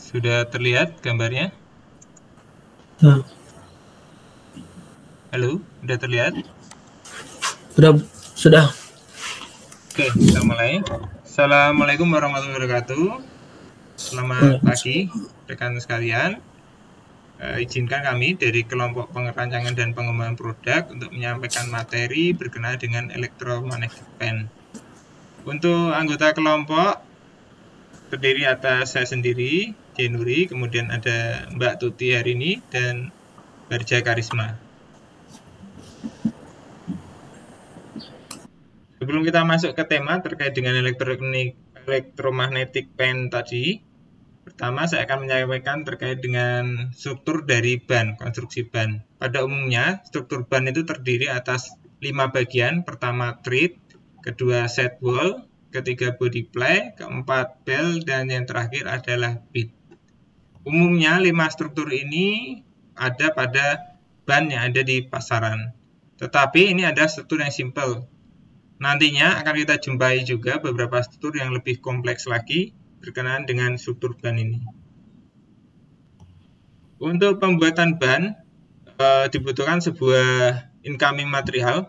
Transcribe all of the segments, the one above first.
Sudah terlihat gambarnya? Nah, Halo, sudah terlihat? sudah. Oke, kita mulai. Assalamualaikum warahmatullahi wabarakatuh. Selamat pagi, rekan sekalian. Izinkan kami dari kelompok perancangan dan pengembangan produk untuk menyampaikan materi berkenaan dengan electromagnetic band. Untuk anggota kelompok terdiri atas saya sendiri, Jenuri, kemudian ada Mbak Tuti hari ini, dan Barja Karisma. Sebelum kita masuk ke tema terkait dengan electromagnetic band tadi, pertama saya akan menyampaikan terkait dengan struktur dari ban, konstruksi ban. Pada umumnya, struktur ban itu terdiri atas 5 bagian. Pertama thread, kedua sidewall, ketiga body ply, keempat bell, dan yang terakhir adalah bit. Umumnya 5 struktur ini ada pada ban yang ada di pasaran. Tetapi ini ada struktur yang simple. Nantinya akan kita jumpai juga beberapa struktur yang lebih kompleks lagi berkenaan dengan struktur ban ini. Untuk pembuatan ban dibutuhkan sebuah incoming material.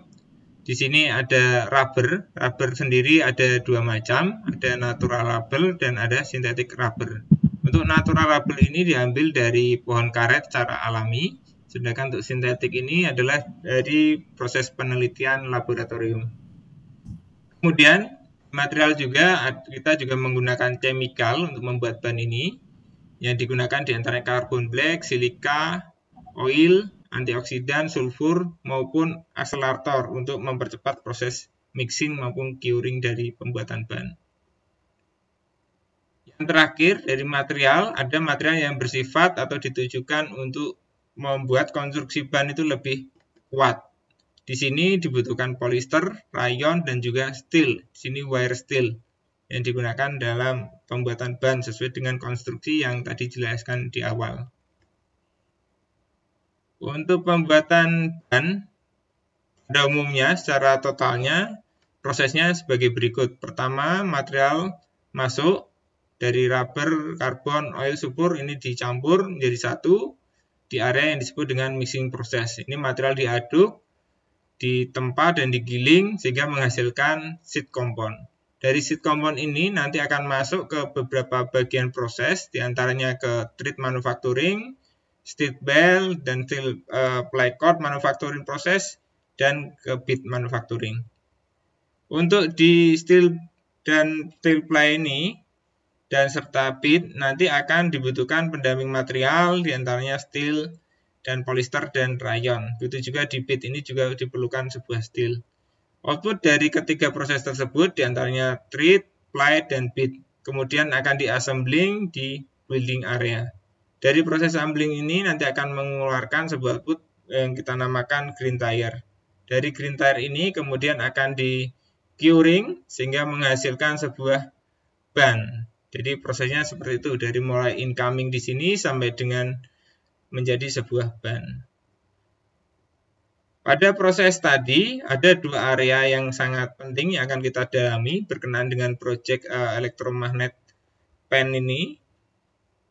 Di sini ada rubber. Rubber sendiri ada dua macam, ada natural rubber dan ada synthetic rubber. Untuk natural rubber ini diambil dari pohon karet secara alami, sedangkan untuk sintetik ini adalah dari proses penelitian laboratorium. Kemudian material juga kita juga menggunakan chemical untuk membuat ban ini. Yang digunakan diantaranya karbon black, silika, oil, antioksidan, sulfur maupun akselerator untuk mempercepat proses mixing maupun curing dari pembuatan ban. Yang terakhir dari material, ada material yang bersifat atau ditujukan untuk membuat konstruksi ban itu lebih kuat. Di sini dibutuhkan polyester, rayon, dan juga steel. Di sini wire steel yang digunakan dalam pembuatan ban sesuai dengan konstruksi yang tadi dijelaskan di awal. Untuk pembuatan ban, pada umumnya secara totalnya prosesnya sebagai berikut. Pertama, material masuk dari rubber, karbon, oil, sulfur ini dicampur menjadi satu di area yang disebut dengan mixing proses. Ini material diaduk, ditempa dan digiling sehingga menghasilkan sheet compound. Dari sheet compound ini nanti akan masuk ke beberapa bagian proses, diantaranya ke thread manufacturing, steel bell, dan steel ply cord manufacturing proses, dan ke bit manufacturing. Untuk di steel dan steel ply ini dan serta bit nanti akan dibutuhkan pendamping material, diantaranya steel dan polyester dan rayon. Begitu juga di bit ini juga diperlukan sebuah steel. Output dari ketiga proses tersebut diantaranya thread, ply, dan bit. Kemudian akan diassembling di welding area. Dari proses assembling ini nanti akan mengeluarkan sebuah output yang kita namakan green tire. Dari green tire ini kemudian akan di curing sehingga menghasilkan sebuah ban. Jadi prosesnya seperti itu, dari mulai incoming di sini sampai dengan menjadi sebuah ban. Pada proses tadi ada dua area yang sangat penting yang akan kita dalami berkenaan dengan proyek electromagnet pen ini,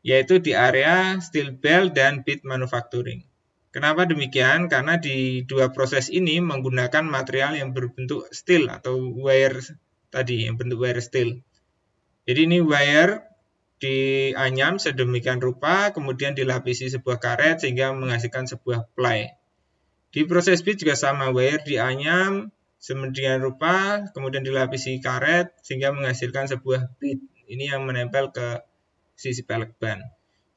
yaitu di area steel bell dan bit manufacturing. Kenapa demikian? Karena di dua proses ini menggunakan material yang berbentuk steel atau wire tadi, yang bentuk wire steel. Jadi ini wire dianyam sedemikian rupa, kemudian dilapisi sebuah karet sehingga menghasilkan sebuah ply. Di proses bit juga sama, wire dianyam sedemikian rupa, kemudian dilapisi karet sehingga menghasilkan sebuah bit. Ini yang menempel ke sisi pelek ban.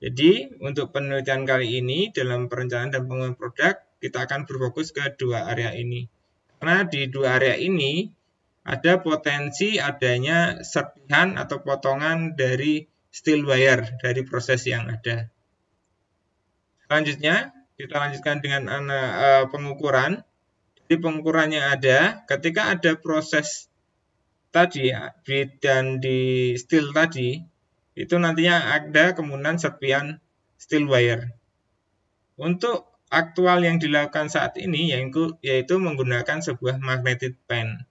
Jadi untuk penelitian kali ini dalam perencanaan dan pengembangan produk kita akan berfokus ke dua area ini. Karena di dua area ini ada potensi adanya serpihan atau potongan dari steel wire dari proses yang ada. Selanjutnya kita lanjutkan dengan pengukuran. Jadi pengukurannya ada ketika ada proses tadi bit dan di steel tadi, itu nantinya ada kemungkinan serpihan steel wire. Untuk aktual yang dilakukan saat ini yaitu menggunakan sebuah magnetic pen.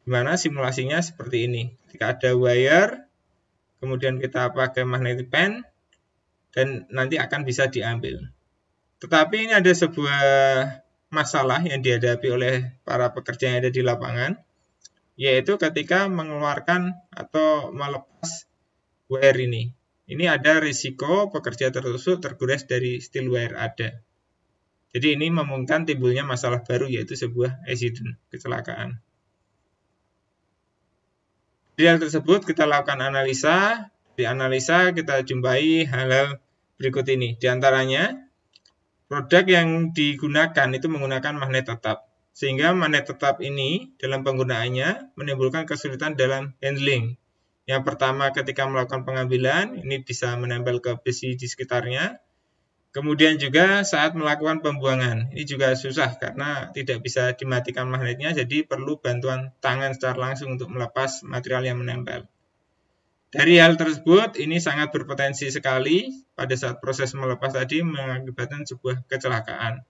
Di mana simulasinya seperti ini. Jika ada wire, kemudian kita pakai magnetic pen, dan nanti akan bisa diambil. Tetapi ini ada sebuah masalah yang dihadapi oleh para pekerja yang ada di lapangan, yaitu ketika mengeluarkan atau melepas wire ini. Ini ada risiko pekerja tersebut tergores dari steel wire ada. Jadi ini memungkinkan timbulnya masalah baru, yaitu sebuah accident, kecelakaan. Di hal tersebut kita lakukan analisa. Di analisa kita jumpai hal-hal berikut ini. Di antaranya, produk yang digunakan itu menggunakan magnet tetap. Sehingga magnet tetap ini dalam penggunaannya menimbulkan kesulitan dalam handling. Yang pertama, ketika melakukan pengambilan, ini bisa menempel ke besi di sekitarnya. Kemudian juga saat melakukan pembuangan, ini juga susah karena tidak bisa dimatikan magnetnya, jadi perlu bantuan tangan secara langsung untuk melepas material yang menempel. Dari hal tersebut, ini sangat berpotensi sekali pada saat proses melepas tadi mengakibatkan sebuah kecelakaan.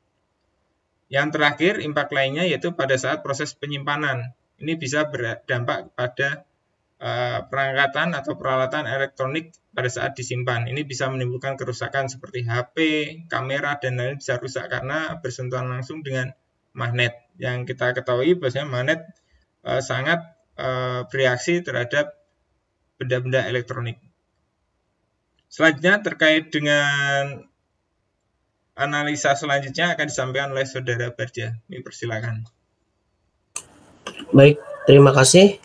Yang terakhir, impact lainnya yaitu pada saat proses penyimpanan. Ini bisa berdampak pada perangkatan atau peralatan elektronik pada saat disimpan. Ini bisa menimbulkan kerusakan seperti HP, kamera, dan lain-lain bisa rusak karena bersentuhan langsung dengan magnet. Yang kita ketahui bahwasanya magnet sangat bereaksi terhadap benda-benda elektronik. Selanjutnya terkait dengan analisa selanjutnya akan disampaikan oleh Saudara Barja. Persilakan. Baik, terima kasih.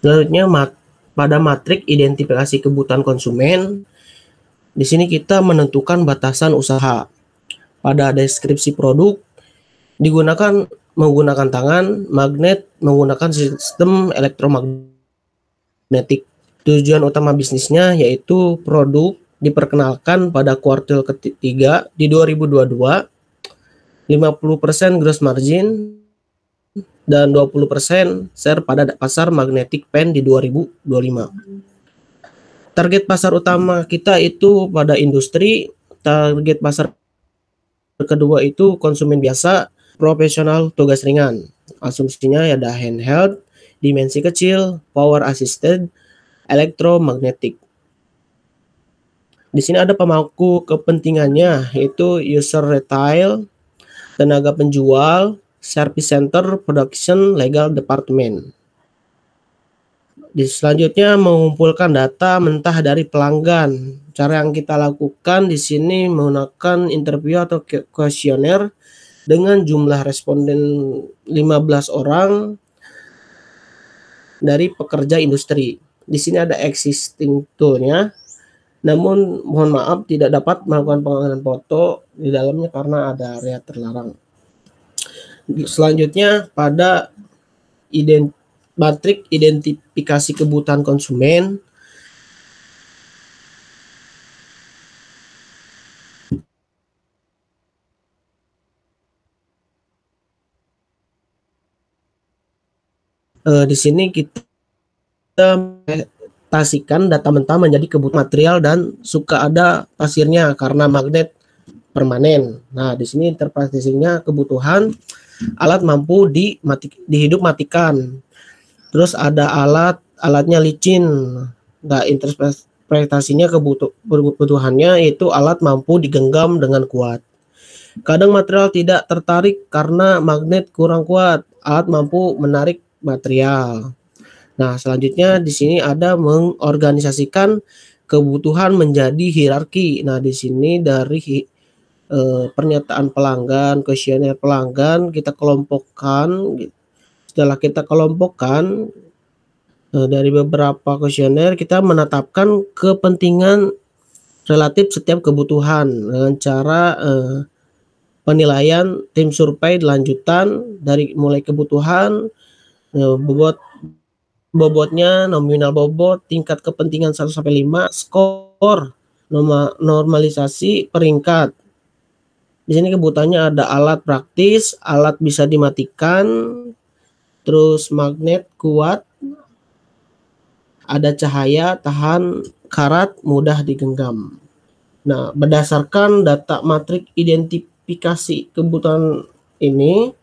Selanjutnya pada matrik identifikasi kebutuhan konsumen, di sini kita menentukan batasan usaha. Pada deskripsi produk menggunakan tangan, magnet menggunakan sistem elektromagnetik. Tujuan utama bisnisnya yaitu produk diperkenalkan pada kuartal ketiga di 2022, 50% gross margin dan 20% share pada pasar magnetic pen di 2025. Target pasar utama kita itu pada industri, target pasar kedua itu konsumen biasa, profesional, tugas ringan. Asumsinya ada handheld, dimensi kecil, power assisted, elektromagnetik. Di sini ada pemangku kepentingannya, yaitu user retail, tenaga penjual, service center, production, legal department. Selanjutnya mengumpulkan data mentah dari pelanggan. Cara yang kita lakukan di sini menggunakan interview atau kuesioner dengan jumlah responden 15 orang dari pekerja industri. Di sini ada existing tool-nya. Namun mohon maaf tidak dapat melakukan pengambilan foto di dalamnya karena ada area terlarang. Selanjutnya pada matrik identifikasi kebutuhan konsumen, di sini kita presentasikan data mentah menjadi kebutuhan material dan suka ada pasirnya karena magnet permanen. Nah, di sini interpretasinya kebutuhan alat mampu dihidup matikan. Terus ada alatnya licin. Nah, interpretasinya kebutuhannya itu alat mampu digenggam dengan kuat. Kadang material tidak tertarik karena magnet kurang kuat. Alat mampu menarik material. Nah, selanjutnya di sini ada mengorganisasikan kebutuhan menjadi hierarki. Nah, di sini dari pernyataan pelanggan, kuesioner pelanggan kita kelompokkan. Setelah kita kelompokkan dari beberapa kuesioner, kita menetapkan kepentingan relatif setiap kebutuhan dengan cara penilaian tim survei lanjutan dari mulai kebutuhan, bobotnya, nominal bobot, tingkat kepentingan 1 sampai 5, skor, normalisasi, peringkat. Di sini kebutuhannya ada alat praktis, alat bisa dimatikan, terus magnet kuat, ada cahaya, tahan, karat, mudah digenggam. Nah, berdasarkan data matrik identifikasi kebutuhan ini,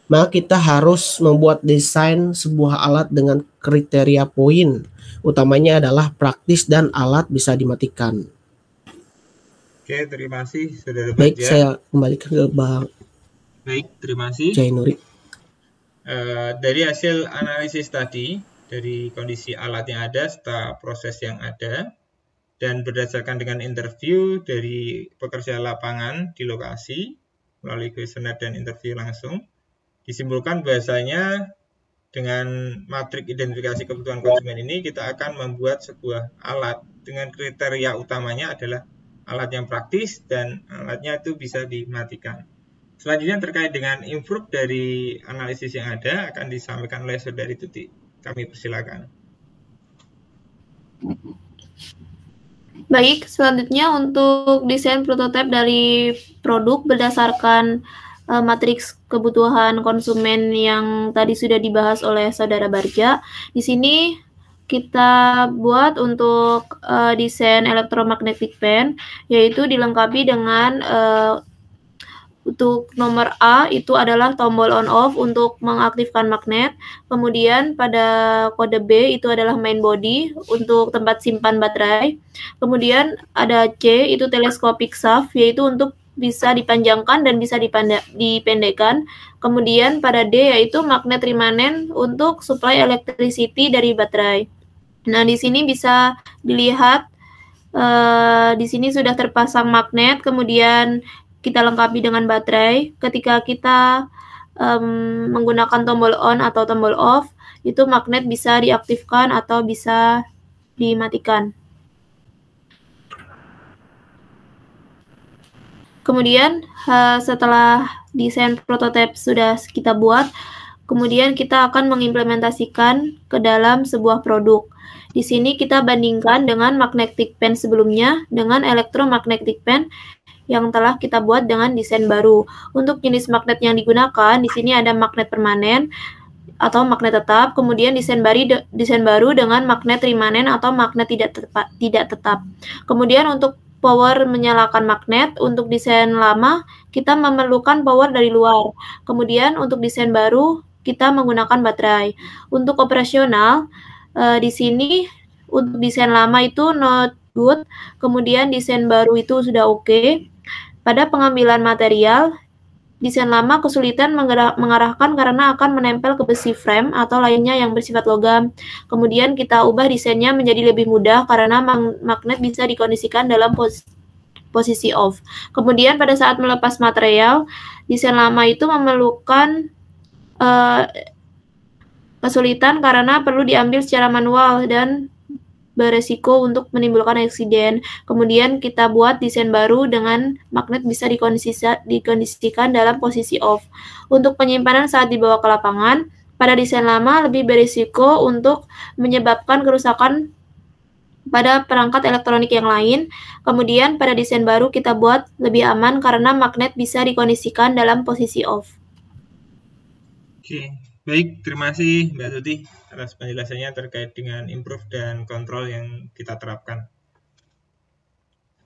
maka kita harus membuat desain sebuah alat dengan kriteria poin. Utamanya adalah praktis dan alat bisa dimatikan. Oke, terima kasih Saudara Baik, Bagja. saya kembalikan ke Bang Baik, terima kasih. Jainuri. Dari hasil analisis tadi, dari kondisi alat yang ada serta proses yang ada, dan berdasarkan dengan interview dari pekerja lapangan di lokasi, melalui kuesioner dan interview langsung, disimpulkan bahwasanya dengan matrik identifikasi kebutuhan konsumen ini, kita akan membuat sebuah alat dengan kriteria utamanya adalah alat yang praktis dan alatnya itu bisa dimatikan. Selanjutnya terkait dengan improve dari analisis yang ada akan disampaikan oleh Saudari Tuti. Kami persilakan. Baik, selanjutnya untuk desain prototipe dari produk berdasarkan matriks kebutuhan konsumen yang tadi sudah dibahas oleh Saudara Bagja. Di sini kita buat untuk desain electromagnetic pen, yaitu dilengkapi dengan untuk nomor A itu adalah tombol on off untuk mengaktifkan magnet. Kemudian pada kode B itu adalah main body untuk tempat simpan baterai. Kemudian ada C itu telescopic shaft yaitu untuk bisa dipanjangkan dan bisa dipendekkan. Kemudian pada D yaitu magnet remanen untuk supply electricity dari baterai. Nah, di sini bisa dilihat di sini sudah terpasang magnet, kemudian kita lengkapi dengan baterai. Ketika kita menggunakan tombol on atau tombol off, itu magnet bisa diaktifkan atau bisa dimatikan. Kemudian setelah desain prototipe sudah kita buat, kemudian kita akan mengimplementasikan ke dalam sebuah produk. Di sini kita bandingkan dengan magnetic pen sebelumnya dengan electromagnetic pen yang telah kita buat dengan desain baru. Untuk jenis magnet yang digunakan, di sini ada magnet permanen atau magnet tetap, kemudian desain baru dengan magnet remanen atau magnet tidak tetap. Kemudian untuk power menyalakan magnet, untuk desain lama kita memerlukan power dari luar. Kemudian untuk desain baru kita menggunakan baterai. Untuk operasional, di sini untuk desain lama itu not good, kemudian desain baru itu sudah oke. Pada pengambilan material, desain lama kesulitan mengarahkan karena akan menempel ke besi frame atau lainnya yang bersifat logam. Kemudian kita ubah desainnya menjadi lebih mudah karena magnet bisa dikondisikan dalam posisi off. Kemudian pada saat melepas material, desain lama itu memerlukan kesulitan karena perlu diambil secara manual dan beresiko untuk menimbulkan eksiden. Kemudian kita buat desain baru dengan magnet bisa dikondisikan dalam posisi off. Untuk penyimpanan saat dibawa ke lapangan, pada desain lama lebih berisiko untuk menyebabkan kerusakan pada perangkat elektronik yang lain. Kemudian pada desain baru kita buat lebih aman karena magnet bisa dikondisikan dalam posisi off. Oke, baik, terima kasih Mbak Tuti atas penjelasannya terkait dengan improve dan kontrol yang kita terapkan.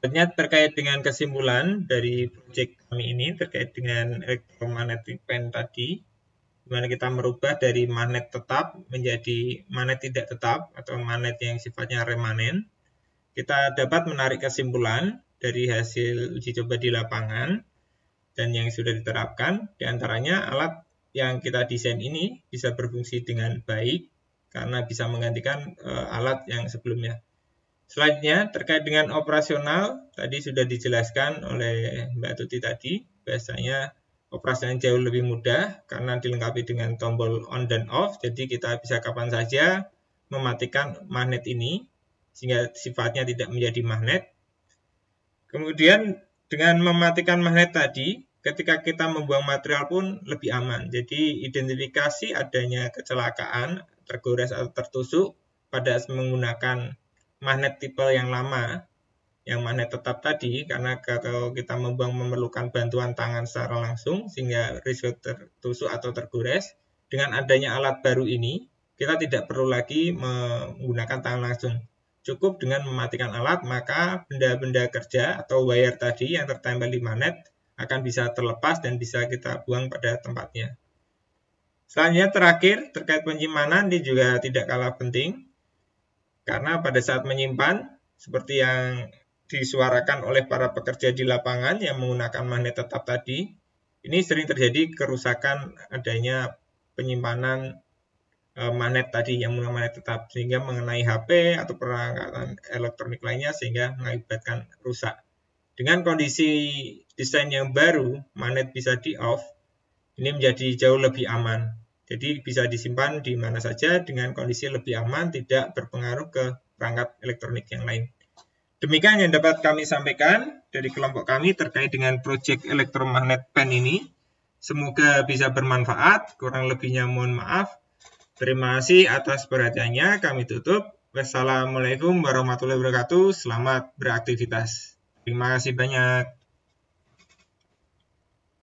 Selanjutnya terkait dengan kesimpulan dari proyek kami ini terkait dengan electromagnetic pen tadi, di mana kita merubah dari magnet tetap menjadi magnet tidak tetap atau magnet yang sifatnya remanen. Kita dapat menarik kesimpulan dari hasil uji coba di lapangan dan yang sudah diterapkan, diantaranya alat yang kita desain ini bisa berfungsi dengan baik karena bisa menggantikan alat yang sebelumnya. Selanjutnya terkait dengan operasional, tadi sudah dijelaskan oleh Mbak Tuti tadi, bahwasanya operasional jauh lebih mudah karena dilengkapi dengan tombol on dan off, jadi kita bisa kapan saja mematikan magnet ini sehingga sifatnya tidak menjadi magnet. Kemudian dengan mematikan magnet tadi, ketika kita membuang material pun lebih aman. Jadi identifikasi adanya kecelakaan, tergores atau tertusuk pada menggunakan magnet tipe yang lama, yang magnet tetap tadi, karena kalau kita membuang memerlukan bantuan tangan secara langsung sehingga risiko tertusuk atau tergores. Dengan adanya alat baru ini, kita tidak perlu lagi menggunakan tangan langsung. Cukup dengan mematikan alat, maka benda-benda kerja atau wire tadi yang tertempel di magnet akan bisa terlepas dan bisa kita buang pada tempatnya. Selanjutnya terakhir terkait penyimpanan ini juga tidak kalah penting karena pada saat menyimpan seperti yang disuarakan oleh para pekerja di lapangan yang menggunakan magnet tetap tadi, ini sering terjadi kerusakan adanya penyimpanan magnet tadi yang menggunakan magnet tetap, sehingga mengenai HP atau perangkat elektronik lainnya sehingga mengakibatkan rusak. Dengan kondisi desain yang baru, magnet bisa di-off, ini menjadi jauh lebih aman. Jadi bisa disimpan di mana saja dengan kondisi lebih aman, tidak berpengaruh ke perangkat elektronik yang lain. Demikian yang dapat kami sampaikan dari kelompok kami terkait dengan proyek elektromagnet PEN ini. Semoga bisa bermanfaat, kurang lebihnya mohon maaf. Terima kasih atas perhatiannya, kami tutup. Wassalamualaikum warahmatullahi wabarakatuh, selamat beraktivitas. Terima kasih banyak.